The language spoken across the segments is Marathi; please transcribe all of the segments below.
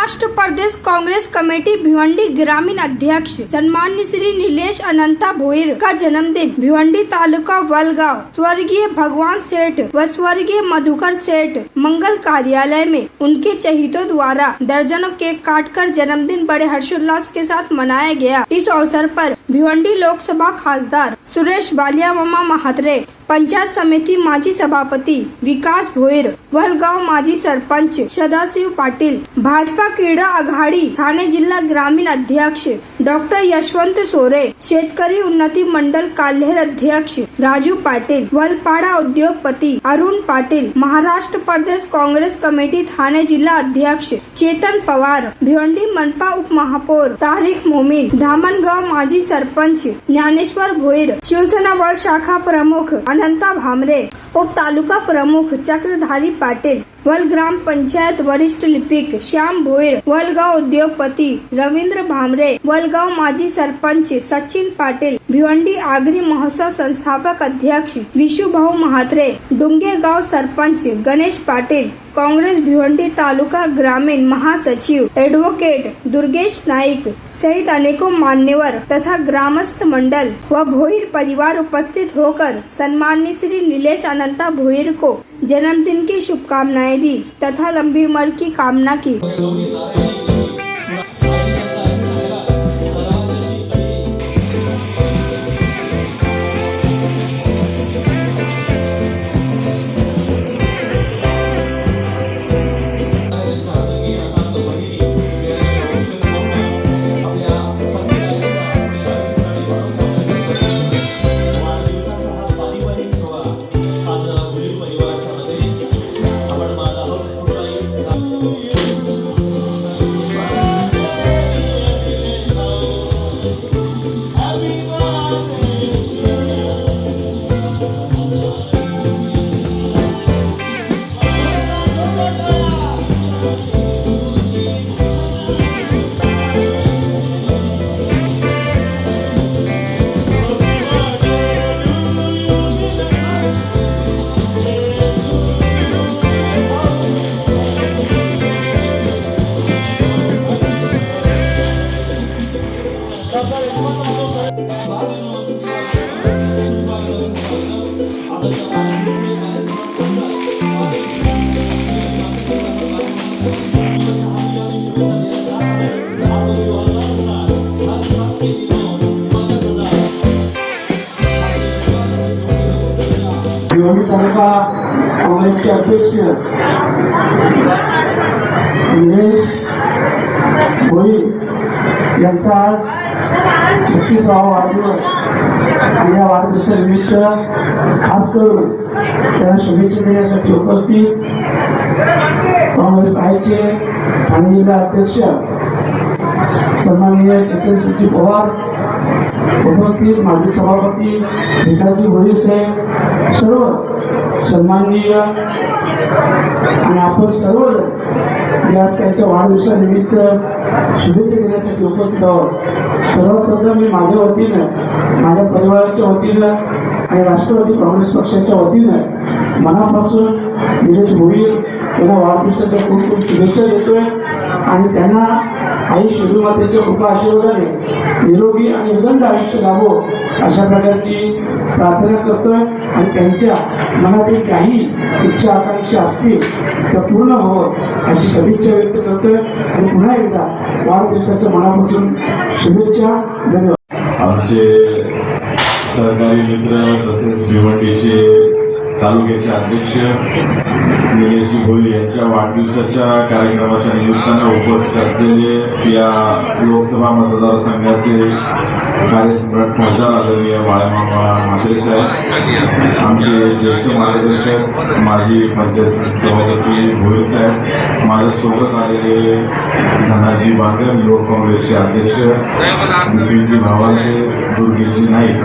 महाराष्ट्र प्रदेश कांग्रेस कमेटी भिवंडी ग्रामीण अध्यक्ष सम्माननीय श्री नीलेश अनंता भोईर का जन्मदिन भिवंडी तालुका वलगांव स्वर्गीय भगवान सेठ व स्वर्गीय मधुकर सेठ मंगल कार्यालय में उनके चहीतों द्वारा दर्जनों केक काटकर जन्मदिन बड़े हर्षोल्लास के साथ मनाया गया। इस अवसर पर भिवंडी लोकसभा खासदार सुरेश बालिया मामा महात्रे, पंचायत समिति माजी सभापति विकास भोईर, वलगांव माजी सरपंच सदाशिव पाटील, भाजपा क्रीडा आघाडी ठाणे जिल्हा ग्रामीण अध्यक्ष डॉक्टर यशवंत सोरे, शेतकरी उन्नती मंडल काल्हेर अध्यक्ष राजू पाटील, वलपाडा उद्योगपति अरुण पाटील, महाराष्ट्र प्रदेश कांग्रेस कमेटी ठाणे जिल्हा अध्यक्ष चेतन पवार, भिवंडी मनपा उपमहापौर तारिक मोमीन, धामणगाव माजी सरपंच ज्ञानेश्वर भोईर, शिवसेना वल शाखा प्रमुख अनंता भामरे, उप तालुका प्रमुख चक्रधारी पाटील, वल ग्राम पंचायत वरिष्ठ लिपिक श्याम भोईर, वलगांव उद्योगपति रवींद्र भामरे, वलगांव माजी सरपंच सचिन पाटील, भिवंडी आगरी महोत्सव संस्थापक अध्यक्ष विशुभाऊ महात्रे, डुंगे गांव सरपंच गणेश पाटील, कांग्रेस भिवंडी तालुका ग्रामीण महासचिव एडवोकेट दुर्गेश नाईक सहित अनेकों मान्यवर तथा ग्रामस्थ मंडल व भोईर परिवार उपस्थित होकर सम्माननीय श्री नीलेश अनंता भोईर को जन्मदिन की शुभकामनाएं दी तथा लंबी उम्र की कामना की। भिवंडी तालुका काँग्रेसचे अध्यक्ष नीलेश भोईर यांचा आज 36वा वाढदिवस आणि या वाढदिवसानिमित्त खास करून त्यांना शुभेच्छा देण्यासाठी उपस्थित काँग्रेस आयचे ठाणे जिल्हा अध्यक्ष सन्माननीय चेतन पवार, उपस्थित माजी सभापती विकासजी भोईर साहेब, सर्व सन्माननीय आणि आपण सर्व या त्यांच्या वाढदिवसानिमित्त शुभेच्छा देण्यासाठी उपस्थित आहोत। सर्वप्रथम मी माझ्या वतीनं, माझ्या परिवाराच्या वतीनं आणि राष्ट्रवादी काँग्रेस पक्षाच्या वतीनं मनापासून नीलेश भोईर यांना वाढदिवसाच्या खूप खूप शुभेच्छा देतोय आणि त्यांना आई शिवमातेच्या कृपा आशीर्वादाने निरोगी आणि उदंड आयुष्य लाभो अशा प्रकारची प्रार्थना करतोय आणि त्यांच्या मनातील काही इच्छा आकांक्षा असतील त्या पूर्ण व्हावं अशी सदिच्छा व्यक्त करतोय आणि पुन्हा एकदा वाढदिवसाच्या मनापासून शुभेच्छा। धन्यवाद। आमचे सहकारी मित्र तसेच भिवंडीचे तालुक्याचे अध्यक्ष नीलेश भोईर यांच्या वाढदिवसाच्या कार्यक्रमाच्या निमित्तानं उपस्थित असलेले या लोकसभा मतदारसंघाचे कार्यसम्राट खासदार आदरणीय बाळामामा म्हात्रे साहेब, आमचे ज्येष्ठ मार्गदर्शक माजी पंचायत सभापती भोईर साहेब, माझ्यासोबत आलेले धनाजी बांगर युवक काँग्रेसचे अध्यक्ष बिपिनजी भावाले, दुर्गेशजी नाईक,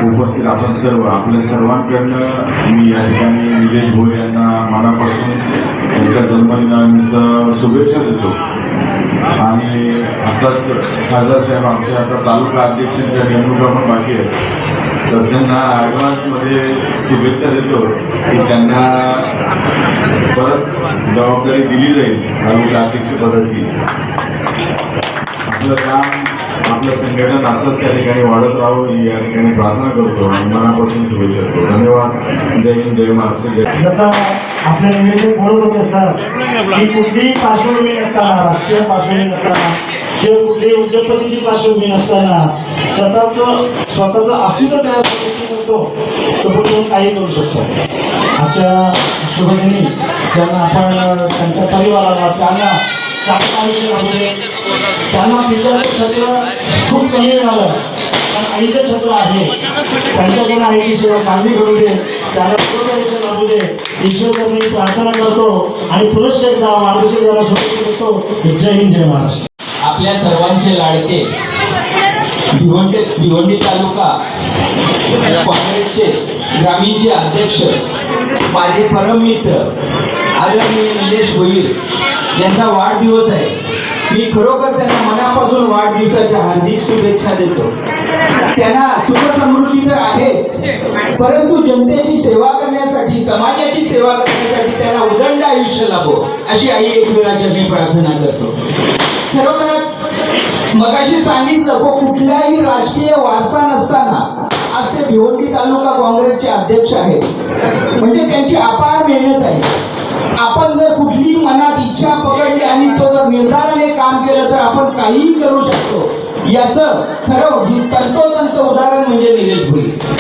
उपस्थित आपण सर्व, आपल्या सर्वांकडनं मी या ठिकाणी नीलेश भोईर यांना मनापासून त्यांच्या जन्मदिनानिमित्त शुभेच्छा देतो। आणि आताच खासदार साहेब आमच्या आता तालुका अध्यक्षांच्या नेमणुका पण बाकी आहेत, तर त्यांना ॲडव्हान्समध्ये शुभेच्छा देतो की त्यांना परत जबाबदारी दिली जाईल तालुका अध्यक्षपदाची. आपलं काम आपलं संघटन असंच त्या ठिकाणी वाढत राहावं ही या ठिकाणी प्रार्थना करतो आणि मनापासून शुभेच्छा देतो. धन्यवाद. जय हिंद, जय महाराष्ट्र, जय. जसं आपले निवेदन बोलत होते सर की कुठलीही पार्श्वभूमी नसताना, राष्ट्रीय पार्श्वभूमी नसताना किंवा कुठलीही उद्योगपतीची पार्श्वभूमी नसताना स्वतःचं अस्तित्व तयार करतो तो पण काही करू शकतो. आजच्या शुभदिनी त्यांना आपण त्यांच्या परिवाराला त्यांना चांगलं आयुष्य लाभू दे. त्यांना पित्याचं छत्र खूप कमी मिळालं पण आईचं छत्र आहे. त्यांच्याकडून आईची सेवा चांगली करू दे, त्यांना पूर्ण आयुष्य लाभू दे. ईश्वर मी प्रार्थना करतो आणि पुरुष एकदा मार्गदर्शकाला शुभेच्छा देतो. जय हिंद, जय महाराष्ट्र. आपल्या सर्वांचे लाडके भिवंडी तालुका काँग्रेसचे ग्रामीणचे अध्यक्ष माझे परममित्र आदरणीय निलेश भोईर यांचा वाढदिवस आहे. मी खरोखर त्यांना मनापासून वाढदिवसाच्या हार्दिक शुभेच्छा देतो. त्यांना सुखसमृद्धी तर आहेच, परंतु जनतेची सेवा करण्यासाठी, समाजाची सेवा करण्यासाठी त्यांना उदंड आयुष्य लाभो अशी आई एकविराच्या मी प्रार्थना करतो. खरोखरच मगाशी सांगितलं कुठलाही राजकीय वारसा नसताना आज ते भिवंडी तालुका काँग्रेसचे अध्यक्ष आहेत. म्हणजे त्यांची अपार मेहनत आहे. आपण जर कुठली मनात इच्छा पकडली आणि तो जर निर्धाराने काम केलं तर आपण काहीही करू शकतो. याचं खरं तंतोतंत उदाहरण म्हणजे निलेश भोईर.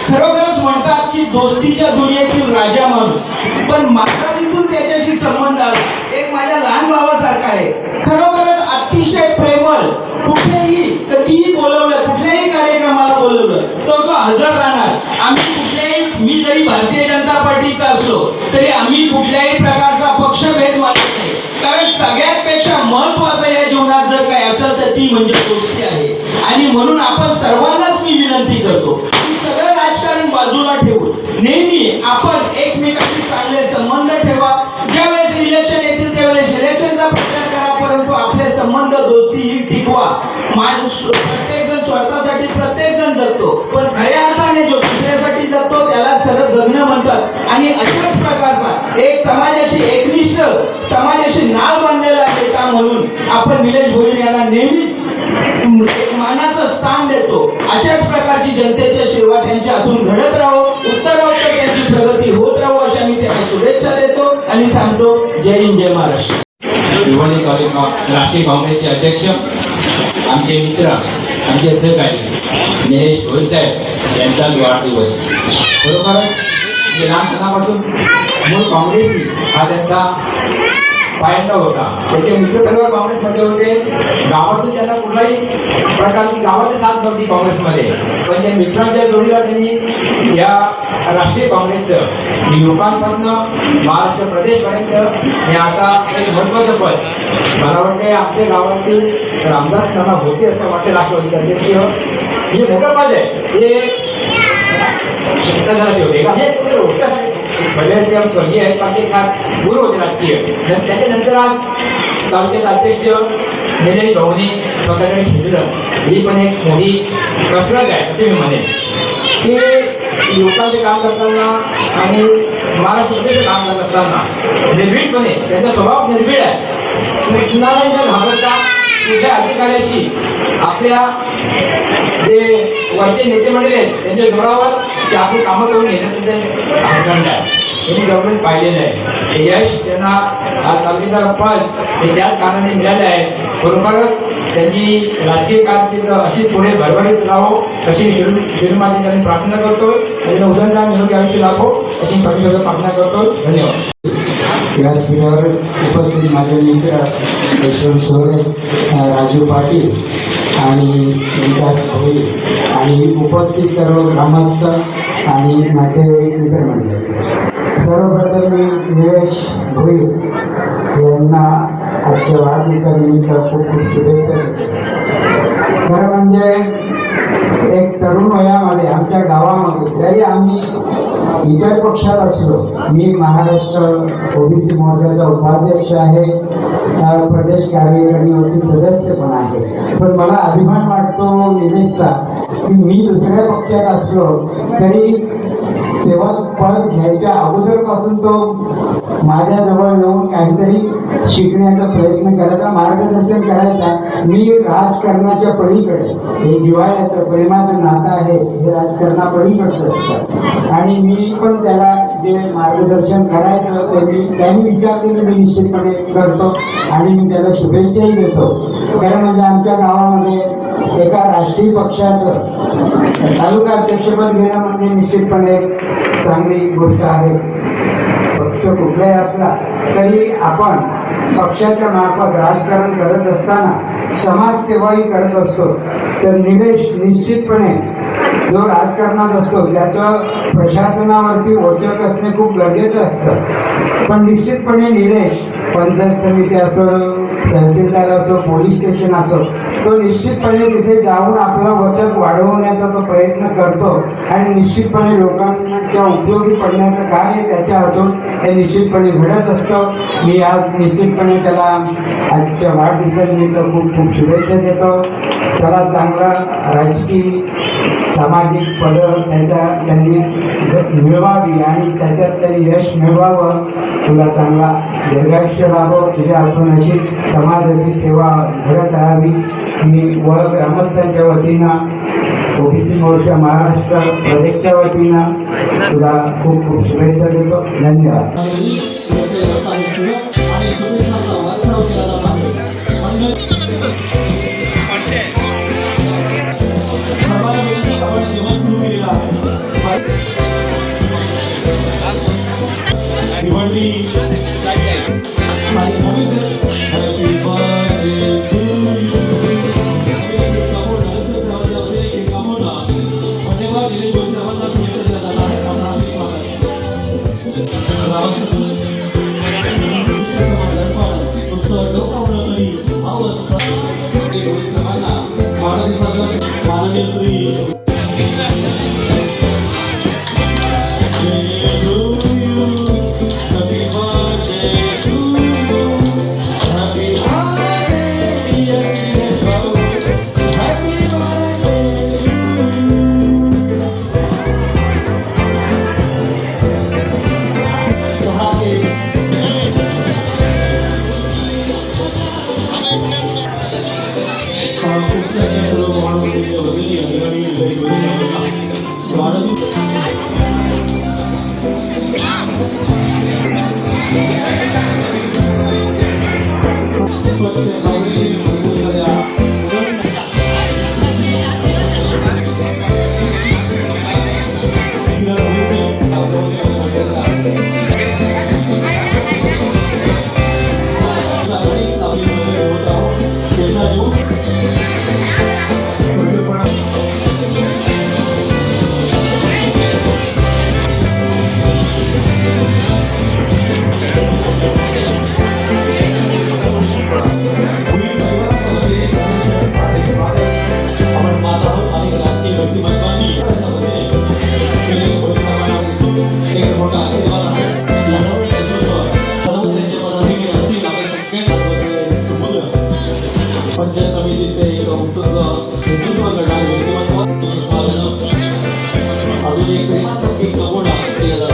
खरोखरच म्हणतात की दोस्तीच्या दुनियेतील राजा माणूस, पण मात्रातीतून त्याच्याशी संबंध आला एक माझ्या लहान भावासारखा आहे. खरोखरच अतिशय प्रेमळ. कुठेही कधीही बोलवलं, कुठल्याही कार्यक्रमाला बोलवलं तो हजर राहणार. आम्ही कुठल्याही, मी जरी भारतीय जनता पार्टीचा असलो तरी आम्ही कुठल्याही प्रकारचा पक्षभेद मानत नाही. कारण सगळ्यात पेक्षा महत्वाचं या जीवनात जर काही असेल तर ती म्हणजे दोस्ती आहे. आणि म्हणून आपण सर्वांनाच मी विनंती करतो की सगळं राजकारण बाजूला ठेवून नेहमी आपण एकमेकांशी चांगले संबंध ठेवा. ज्यावेळेस इलेक्शन येतील त्यावेळेस इलेक्शनचा प्रचार करा, परंतु आपले संबंध दोस्ती ही टिकवा. माणूस प्रत्येक जण स्वार्थासाठी प्रत्येक जण जगतो, पण खऱ्या अर्थाने जो दुसऱ्यासाठी जगतो त्यालाच खरं जगणं म्हणतात. आणि अशाच प्रकारचा एक समाजाची एकनिष्ठ, समाजाशी नाळ बांधलेला नेता म्हणून आपण निलेश भोईर यांना नेहमीच मानाचं स्थान देतो. अशाच प्रकारची जनतेच्या सेवा त्यांच्या हातून घडत राहो, उत्तरोत्तर त्यांची प्रगती होत राहो अशा मी त्यांना शुभेच्छा देतो आणि थांबतो. जय हिंद, जय महाराष्ट्र. भिवंडी तालुका राष्ट्रीय काँग्रेसचे अध्यक्ष, आमचे मित्र, आमचे सहकारी निलेश भोईर साहेब यांचा वाढदिवस. खरोखरच लहानपणापासून मूळ काँग्रेसी हा त्यांचा पायंडा होता. त्याचे मित्र सर्व काँग्रेसमध्ये होते. गावातून त्यांना कुठलाही प्रकारची गावाची साथ नव्हती काँग्रेसमध्ये, पण त्या मित्रांच्या जोडीला त्यांनी या राष्ट्रीय काँग्रेसचं युवकांपासून महाराष्ट्र प्रदेशपर्यंत हे आता एक महत्त्वाचं पद मला वाटते आमच्या गावातील रामदास त्यांना होते असं वाटते. राष्ट्रवादीचे अध्यक्ष हे मोठं पद आहे. हे शिष्टाचाराचे होते का हे गोष्ट पहिले ते स्वर्गीय आहेत पण ते फार गुरु होते राजकीय. त्याच्यानंतर आज तालुक्याचे अध्यक्ष निलेश भाऊने स्वतःकडे खेचलं. ही पण एक मोठी कसरत आहे असे मी म्हणेन की युवकांचे काम करताना आणि महाराष्ट्राचे काम करत असताना निर्भीडपणे त्यांचा स्वभाव निर्भीड आहे. कुणालाही न घाबरता तुझ्या अधिकाऱ्याशी आपल्या जे वरचे नेते मंडळी आहेत त्यांच्या जोरावर ते आपली कामं करून घेणं त्यांचं हरकंड आहे. त्यांनी गव्हर्नमेंट पाहिलेलं आहे. हे यश त्यांना आज तालुक्याचा पद हे त्याच कारणाने मिळाले आहे. खरोखरच त्यांची राजकीय कारकीर्द अशी पुढे भरभरीत राहो अशी शिरुमाती त्यांनी प्रार्थना करतो. त्यांना उदंड निरोगी आयुष्य लाभो अशी परमेश्वराला प्रार्थना करतो. धन्यवाद. व्यासपीठावर उपस्थित माझे मित्र यशवंत सोरे, राजू पाटील आणि विकास भोईर आणि उपस्थित सर्व ग्रामस्थ आणि नातेवाईक मित्रमंडळी, सर्वप्रथम मी निलेश भोईर यांना आजच्या वाढदिवसानिमित्त खूप खूप शुभेच्छा देतो. खरं म्हणजे एक तरुण वयामध्ये आमच्या गावामध्ये जरी आम्ही इतर पक्षात असलो, मी महाराष्ट्र ओबीसी मोर्चाचा उपाध्यक्ष आहे, प्रदेश कार्यकारिणीवरती सदस्य पण आहे, पण मला अभिमान वाटतो निलेशचा की मी दुसऱ्या पक्षात असलो तरी तेव्हा पद घ्यायच्या अगोदरपासून तो माझ्याजवळ येऊन काहीतरी शिकण्याचा प्रयत्न करायचा, मार्गदर्शन करायचा. मी राजकारणाच्या पलीकडे हे जिव्हाळ्याचं प्रेमाचं नातं आहे, हे राजकारणापलीकडचं असतं आणि मी पण त्याला जे मार्गदर्शन करायचं ते त्यांनी विचारलेलं मी निश्चितपणे करतो आणि मी त्याला शुभेच्छाही देतो. कारण म्हणजे आमच्या गावामध्ये एका राष्ट्रीय पक्षाचं तालुका अध्यक्षपद घेणं म्हणजे निश्चितपणे चांगली गोष्ट आहे. पक्ष कुठलाही असला तरी आपण पक्षाच्या मार्फत राजकारण करत असताना समाजसेवाही करत असतो. तर निलेश निश्चितपणे जो राजकारणात असतो त्याचं प्रशासनावरती वचक असणे खूप गरजेचं असतं. पण निश्चितपणे निलेश पंचायत समिती असो, तहसीलदार असो, पोलीस स्टेशन असो, तो निश्चितपणे तिथे जाऊन आपला वचक वाढवण्याचा तो प्रयत्न करतो आणि निश्चितपणे लोकांच्या उपयोगी पडण्याचं कार्य त्याच्या हातून हे निश्चितपणे घडत असतं. मी आज निश्चितपणे त्याला आजच्या वाढदिवसानिमित्त खूप खूप शुभेच्छा देतो. त्याला चांगला राजकीय सामाजिक पदं त्यांनी मिळवावी आणि त्याच्यात त्यांनी यश मिळवावं. तुला चांगला दीर्घायुष्य लाभो, तुझ्या हातून अशी समाजाची सेवा घडत राहावी. मी व ग्रामस्थांच्या वतीनं ओबीसी मोर्चा महाराष्ट्र प्रदेशच्या वतीनं तुला खूप खूप शुभेच्छा देतो. धन्यवाद. पंचायत समितीचे एक उत्तुंग नेतृत्व करणारे व्यक्तिमत्व अजून एक प्रेमाचा एक नमुना केला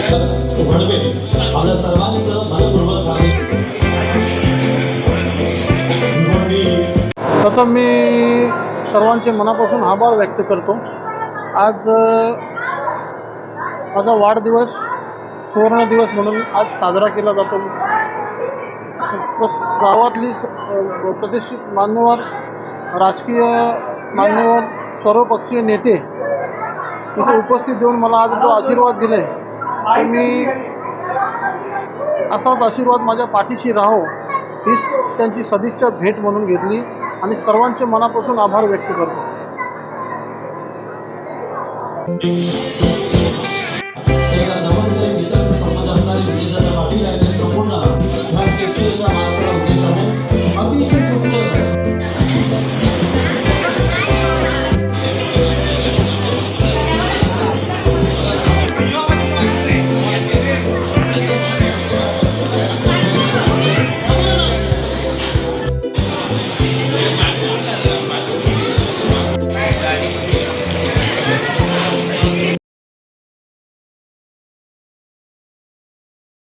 जातो. घडवे आपल्या सर्वांचं मनपूर्वक प्रथम मी सर्वांचे मनापासून आभार व्यक्त करतो. आज माझा वाढदिवस सुवर्ण दिवस म्हणून आज साजरा केला जातो. गावातली प्रतिष्ठित मान्यवर, राजकीय मान्यवर, सर्वपक्षीय नेते इथे उपस्थित देऊन मला आज जो आशीर्वाद दिले, तर मी असाच आशीर्वाद माझ्या पाठीशी राहो हीच त्यांची सदिच्छा भेट म्हणून घेतली आणि सर्वांचे मनापासून आभार व्यक्त करतो.